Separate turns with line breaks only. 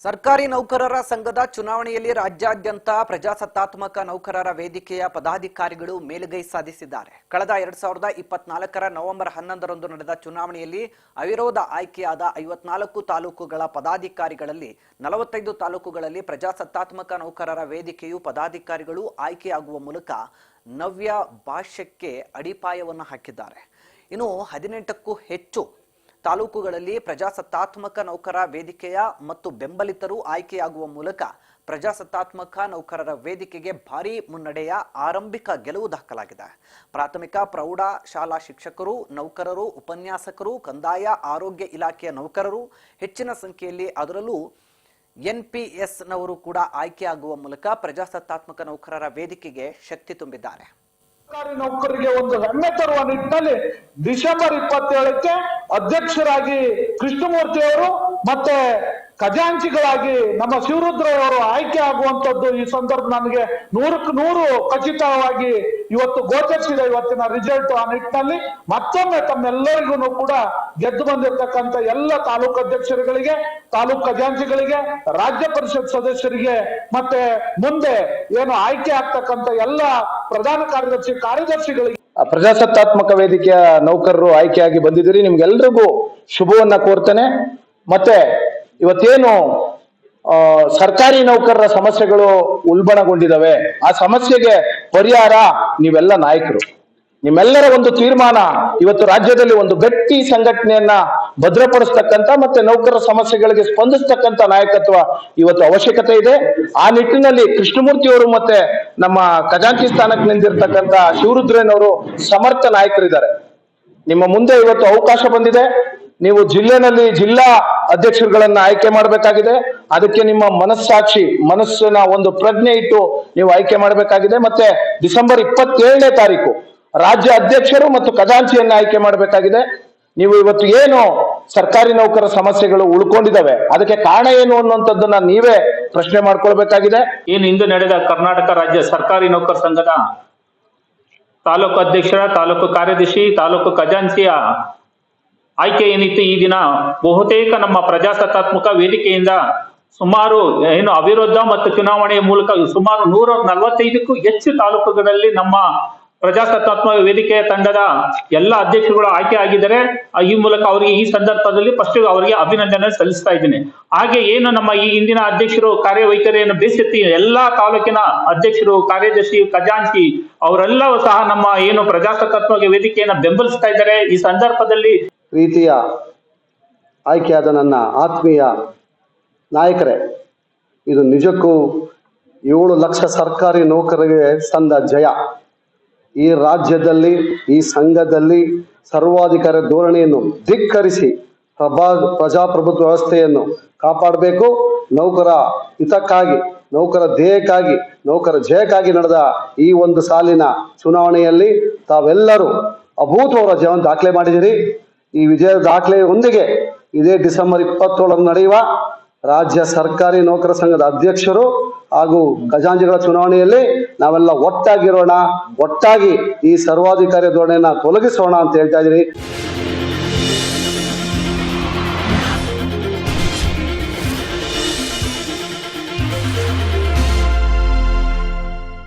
ಸರ್ಕಾರಿ ನೌಕರರ ಸಂಘದ ಚುನಾವಣೆಯಲ್ಲಿ ರಾಜ್ಯಾದ್ಯಂತ ಪ್ರಜಾಸತ್ತಾತ್ಮಕ ನೌಕರರ ವೇದಿಕೆಯ ಪದಾಧಿಕಾರಿಗಳು ಮೇಲುಗೈ ಸಾಧಿಸಿದ್ದಾರೆ. ಕಳೆದ 2024ರ ನವೆಂಬರ್ 11ರಂದು ನಡೆದ ಚುನಾವಣೆಯಲ್ಲಿ ಅವಿರೋಧ ಆಯ್ಕೆಯಾದ 54 ತಾಲೂಕುಗಳ ಪದಾಧಿಕಾರಿಗಳಲ್ಲಿ 45 ತಾಲೂಕುಗಳಲ್ಲಿ ಪ್ರಜಾಸತ್ತಾತ್ಮಕ ನೌಕರರ ವೇದಿಕೆಯು ಪದಾಧಿಕಾರಿಗಳು ಆಯ್ಕೆಯಾಗುವ ಮೂಲಕ ನವ್ಯ ಭಾಷ್ಯಕ್ಕೆ ಅಡಿಪಾಯವನ್ನು ಹಾಕಿದ್ದಾರೆ. ಇನ್ನು 18ಕ್ಕೂ ಹೆಚ್ಚು ತಾಲೂಕುಗಳಲ್ಲಿ ಪ್ರಜಾಸತ್ತಾತ್ಮಕ ನೌಕರ ವೇದಿಕೆಯ ಮತ್ತು ಬೆಂಬಲಿತರು ಆಯ್ಕೆಯಾಗುವ ಮೂಲಕ ಪ್ರಜಾಸತ್ತಾತ್ಮಕ ನೌಕರರ ವೇದಿಕೆಗೆ ಭಾರೀ ಮುನ್ನಡೆಯ ಆರಂಭಿಕ ಗೆಲುವು ದಾಖಲಾಗಿದೆ. ಪ್ರಾಥಮಿಕ ಪ್ರೌಢ ಶಾಲಾ ಶಿಕ್ಷಕರು, ನೌಕರರು, ಉಪನ್ಯಾಸಕರು, ಕಂದಾಯ ಆರೋಗ್ಯ ಇಲಾಖೆಯ ನೌಕರರು ಹೆಚ್ಚಿನ ಸಂಖ್ಯೆಯಲ್ಲಿ, ಅದರಲ್ಲೂ ಎನ್ಪಿಎಸ್ನವರು ಕೂಡ ಆಯ್ಕೆಯಾಗುವ ಮೂಲಕ ಪ್ರಜಾಸತ್ತಾತ್ಮಕ ನೌಕರರ ವೇದಿಕೆಗೆ ಶಕ್ತಿ ತುಂಬಿದ್ದಾರೆ.
ಸರ್ಕಾರಿ ನೌಕರರಿಗೆ ಒಂದು ಹೆಮ್ಮೆ ತರುವ ನಿಟ್ಟಿನಲ್ಲಿ ಡಿಸೆಂಬರ್ 27ಕ್ಕೆ ಅಧ್ಯಕ್ಷರಾಗಿ ಕೃಷ್ಣಮೂರ್ತಿ ಅವರು ಮತ್ತೆ ಖಜಾಂಚಿಗಳಾಗಿ ನಮ್ಮ ಶಿವರುದ್ರವರು ಆಯ್ಕೆ ಆಗುವಂತದ್ದು ಈ ಸಂದರ್ಭ ನನಗೆ 100ಕ್ಕೆ 100 ಖಚಿತವಾಗಿ ಇವತ್ತು ಗೋಚರಿಸಿದೆ. ಇವತ್ತಿನ ರಿಸಲ್ಟ್ ಆ ನಿಟ್ಟಿನಲ್ಲಿ ಮತ್ತೊಮ್ಮೆ ತಮ್ಮೆಲ್ಲರಿಗೂ ಕೂಡ ಗೆದ್ದು ಬಂದಿರತಕ್ಕಂತ ಎಲ್ಲ ತಾಲೂಕು ಅಧ್ಯಕ್ಷರುಗಳಿಗೆ, ತಾಲೂಕು ಖಜಾಂಚಿಗಳಿಗೆ, ರಾಜ್ಯ ಪರಿಷತ್ ಸದಸ್ಯರಿಗೆ ಮತ್ತೆ ಮುಂದೆ ಏನು ಆಯ್ಕೆ ಆಗ್ತಕ್ಕಂತ ಎಲ್ಲ ಪ್ರಧಾನ ಕಾರ್ಯದರ್ಶಿಗಳಿಗೆ,
ಪ್ರಜಾಸತ್ತಾತ್ಮಕ ವೇದಿಕೆಯ ನೌಕರರು ಆಯ್ಕೆಯಾಗಿ ಬಂದಿದ್ದೀರಿ. ನಿಮ್ಗೆಲ್ರಿಗೂ ಶುಭವನ್ನ ಕೋರ್ತೇನೆ. ಮತ್ತೆ ಇವತ್ತೇನು ಸರ್ಕಾರಿ ನೌಕರರ ಸಮಸ್ಯೆಗಳು ಉಲ್ಬಣಗೊಂಡಿದ್ದಾವೆ, ಆ ಸಮಸ್ಯೆಗೆ ಪರಿಹಾರ ನೀವೆಲ್ಲ ನಾಯಕರು. ನಿಮ್ಮೆಲ್ಲರ ಒಂದು ತೀರ್ಮಾನ ಇವತ್ತು ರಾಜ್ಯದಲ್ಲಿ ಒಂದು ಗಟ್ಟಿ ಸಂಘಟನೆಯನ್ನ ಭದ್ರಪಡಿಸ್ತಕ್ಕಂಥ ಮತ್ತೆ ನೌಕರರ ಸಮಸ್ಯೆಗಳಿಗೆ ಸ್ಪಂದಿಸ್ತಕ್ಕಂಥ ನಾಯಕತ್ವ ಇವತ್ತು ಅವಶ್ಯಕತೆ ಇದೆ. ಆ ನಿಟ್ಟಿನಲ್ಲಿ ಕೃಷ್ಣಮೂರ್ತಿ ಅವರು ಮತ್ತೆ ನಮ್ಮ ಖಜಾಂಚಿ ಸ್ಥಾನಕ್ಕೆ ನಿಂತಿರ್ತಕ್ಕಂಥ ಶಿವರುದ್ರನವರು ಸಮರ್ಥ ನಾಯಕರಿದ್ದಾರೆ. ನಿಮ್ಮ ಮುಂದೆ ಇವತ್ತು ಅವಕಾಶ ಬಂದಿದೆ. ನೀವು ಜಿಲ್ಲೆನಲ್ಲಿ ಜಿಲ್ಲಾ ಅಧ್ಯಕ್ಷರುಗಳನ್ನ ಆಯ್ಕೆ ಮಾಡಬೇಕಾಗಿದೆ. ಅದಕ್ಕೆ ನಿಮ್ಮ ಮನಸ್ಸಿನ ಒಂದು ಪ್ರಜ್ಞೆ ಇಟ್ಟು ನೀವು ಆಯ್ಕೆ ಮಾಡಬೇಕಾಗಿದೆ. ಮತ್ತೆ ಡಿಸೆಂಬರ್ 27ನೇ ತಾರೀಕು ರಾಜ್ಯ ಅಧ್ಯಕ್ಷರು ಮತ್ತು ಖಜಾಂಚಿಯನ್ನ ಆಯ್ಕೆ ಮಾಡಬೇಕಾಗಿದೆ. ನೀವು ಇವತ್ತು ಏನು ಸರ್ಕಾರಿ ನೌಕರರ ಸಮಸ್ಯೆಗಳು ಉಳ್ಕೊಂಡಿದ್ದಾವೆ, ಅದಕ್ಕೆ ಕಾರಣ ಏನು ಅನ್ನುವಂಥದ್ದನ್ನ ನೀವೇ ಪ್ರಶ್ನೆ ಮಾಡ್ಕೊಳ್ಬೇಕಾಗಿದೆ.
ಏನು ಇಂದು ನಡೆದ ಕರ್ನಾಟಕ ರಾಜ್ಯ ಸರ್ಕಾರಿ ನೌಕರ ಸಂಘದ ತಾಲೂಕು ಅಧ್ಯಕ್ಷರ, ತಾಲೂಕು ಕಾರ್ಯದರ್ಶಿ, ತಾಲೂಕು ಖಜಾಂಚಿಯ ಆಯ್ಕೆ ಏನಿತ್ತು, ಈ ದಿನ ಬಹುತೇಕ ನಮ್ಮ ಪ್ರಜಾಸತ್ತಾತ್ಮಕ ವೇದಿಕೆಯಿಂದ ಸುಮಾರು ಏನು ಅವಿರೋಧ ಮತ್ತು ಚುನಾವಣೆಯ ಮೂಲಕ ಸುಮಾರು 145ಕ್ಕೂ ಹೆಚ್ಚು ತಾಲೂಕುಗಳಲ್ಲಿ ನಮ್ಮ ಪ್ರಜಾಸತ್ತಾತ್ಮಕ ವೇದಿಕೆಯ ತಂಡದ ಎಲ್ಲ ಅಧ್ಯಕ್ಷರುಗಳು ಆಯ್ಕೆ ಆಗಿದ್ದಾರೆ. ಈ ಮೂಲಕ ಅವರಿಗೆ ಈ ಸಂದರ್ಭದಲ್ಲಿ ಫಸ್ಟ್ ಅವರಿಗೆ ಅಭಿನಂದನೆ ಸಲ್ಲಿಸ್ತಾ ಇದ್ದೀನಿ. ಹಾಗೆ ಏನು ನಮ್ಮ ಈ ಹಿಂದಿನ ಅಧ್ಯಕ್ಷರು ಕಾರ್ಯವೈಖರಿಯನ್ನು ಬೇಸೆತ್ತಿ ಎಲ್ಲಾ ತಾಲೂಕಿನ ಅಧ್ಯಕ್ಷರು, ಕಾರ್ಯದರ್ಶಿ, ಖಜಾಂಚಿ ಅವರೆಲ್ಲವೂ ಸಹ ನಮ್ಮ ಏನು ಪ್ರಜಾಸತ್ತಾತ್ಮಕ ವೇದಿಕೆಯನ್ನು ಬೆಂಬಲಿಸ್ತಾ ಇದ್ದಾರೆ. ಈ ಸಂದರ್ಭದಲ್ಲಿ
ರೀತಿಯ ಆಯ್ಕೆಯಾದ ನನ್ನ ಆತ್ಮೀಯ ನಾಯಕರೇ, ಇದು ನಿಜಕ್ಕೂ 7 ಲಕ್ಷ ಸರ್ಕಾರಿ ನೌಕರರಿಗೆ ಸಂದ ಜಯ. ಈ ರಾಜ್ಯದಲ್ಲಿ, ಈ ಸಂಘದಲ್ಲಿ ಸರ್ವಾಧಿಕಾರ ಧೋರಣೆಯನ್ನು ಧಿಕ್ಕರಿಸಿ ಪ್ರಜಾಪ್ರಭುತ್ವ ವ್ಯವಸ್ಥೆಯನ್ನು ಕಾಪಾಡಬೇಕು. ನೌಕರ ಹಿತಕ್ಕಾಗಿ, ನೌಕರ ಧ್ಯೇಯಕ್ಕಾಗಿ, ನೌಕರ ಜಯಕ್ಕಾಗಿ ನಡೆದ ಈ ಒಂದು ಸಾಲಿನ ಚುನಾವಣೆಯಲ್ಲಿ ತಾವೆಲ್ಲರೂ ಅಭೂತಪೂರ್ವ ಜಯವನ್ನು ದಾಖಲೆ ಮಾಡಿದಿರಿ. ಈ ವಿಜಯದ ದಾಖಲೆಯೊಂದಿಗೆ ಇದೇ ಡಿಸೆಂಬರ್ 27ರಂದು ನಡೆಯುವ ರಾಜ್ಯ ಸರ್ಕಾರಿ ನೌಕರ ಸಂಘದ ಅಧ್ಯಕ್ಷರು ಹಾಗೂ ಖಜಾಂಚಿಗಳ ಚುನಾವಣೆಯಲ್ಲಿ ನಾವೆಲ್ಲ ಒಟ್ಟಾಗಿರೋಣ, ಒಟ್ಟಾಗಿ ಈ ಸರ್ವಾಧಿಕಾರಿ ಧೋರಣೆಯನ್ನ ತೊಲಗಿಸೋಣ ಅಂತ ಹೇಳ್ತಾ ಇದ್ದೀರಿ.